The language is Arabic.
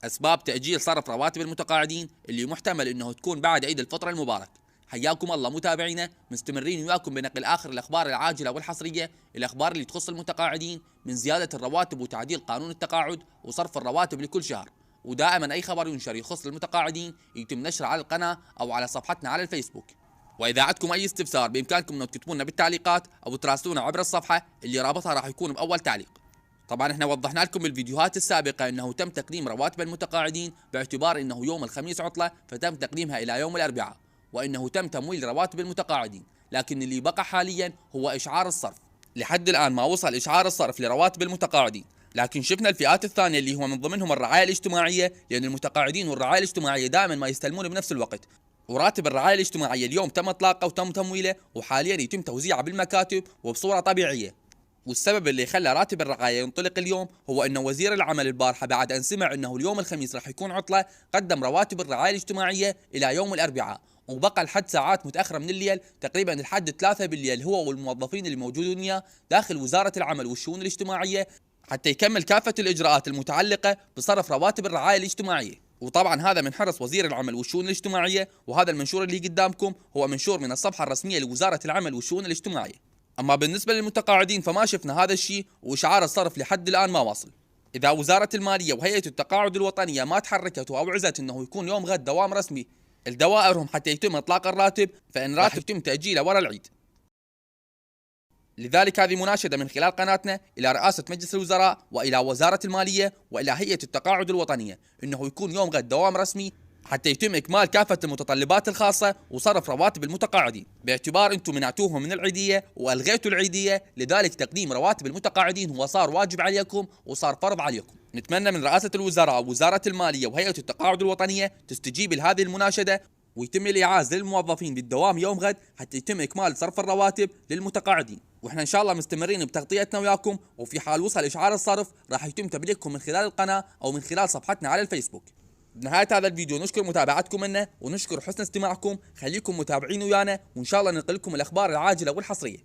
أسباب تأجيل صرف رواتب المتقاعدين اللي محتمل أنه تكون بعد عيد الفطر المبارك. حياكم الله متابعينا، مستمرين وياكم بنقل آخر الأخبار العاجلة والحصرية، الأخبار اللي تخص المتقاعدين من زيادة الرواتب وتعديل قانون التقاعد وصرف الرواتب لكل شهر. ودائما أي خبر ينشر يخص المتقاعدين يتم نشره على القناة أو على صفحتنا على الفيسبوك. وإذا عندكم أي استفسار بإمكانكم أن تكتبوا لنا بالتعليقات أو تراسلونا عبر الصفحة اللي رابطها راح يكون بأول تعليق. طبعا احنا وضحنا لكم بالفيديوهات السابقة انه تم تقديم رواتب المتقاعدين باعتبار انه يوم الخميس عطلة، فتم تقديمها الى يوم الاربعاء، وانه تم تمويل رواتب المتقاعدين، لكن اللي بقى حاليا هو اشعار الصرف. لحد الان ما وصل اشعار الصرف لرواتب المتقاعدين، لكن شفنا الفئات الثانية اللي هو من ضمنهم الرعاية الاجتماعية، لان المتقاعدين والرعاية الاجتماعية دائما ما يستلمون بنفس الوقت. وراتب الرعاية الاجتماعية اليوم تم اطلاقه وتم تمويله، وحاليا يتم توزيعه بالمكاتب وبصورة طبيعية. والسبب اللي خلى راتب الرعاية ينطلق اليوم هو أن وزير العمل البارحة بعد أن سمع أنه اليوم الخميس راح يكون عطلة، قدم رواتب الرعاية الاجتماعية إلى يوم الأربعاء، وبقى لحد ساعات متأخرة من الليل، تقريبا لحد 3 بالليل، هو والموظفين اللي موجودين داخل وزارة العمل والشؤون الاجتماعية حتى يكمل كافة الإجراءات المتعلقة بصرف رواتب الرعاية الاجتماعية. وطبعا هذا من حرص وزير العمل والشؤون الاجتماعية، وهذا المنشور اللي قدامكم هو منشور من الصفحة الرسمية لوزارة العمل والشؤون الاجتماعية. أما بالنسبة للمتقاعدين فما شفنا هذا الشيء، وإشعار الصرف لحد الآن ما واصل. إذا وزارة المالية وهيئة التقاعد الوطنية ما تحركت وأوعزت أنه يكون يوم غد دوام رسمي لدوائرهم حتى يتم إطلاق الراتب، فإن راتب يتم تأجيله ورا العيد. لذلك هذه مناشدة من خلال قناتنا إلى رئاسة مجلس الوزراء وإلى وزارة المالية وإلى هيئة التقاعد الوطنية، أنه يكون يوم غد دوام رسمي حتى يتم إكمال كافة المتطلبات الخاصة وصرف رواتب المتقاعدين، باعتبار أنتم منعتوهم من العيدية وألغيتوا العيدية، لذلك تقديم رواتب المتقاعدين هو صار واجب عليكم وصار فرض عليكم. نتمنى من رئاسة الوزراء ووزارة المالية وهيئة التقاعد الوطنية تستجيب لهذه المناشدة، ويتم الإعاز للموظفين بالدوام يوم غد حتى يتم إكمال صرف الرواتب للمتقاعدين. واحنا إن شاء الله مستمرين بتغطيتنا وياكم، وفي حال وصل إشعار الصرف راح يتم تبليغكم من خلال القناة أو من خلال صفحتنا على الفيسبوك. بنهاية هذا الفيديو نشكر متابعتكم لنا ونشكر حسن استماعكم، خليكم متابعين ويانا، وإن شاء الله ننقل لكم الأخبار العاجلة والحصرية.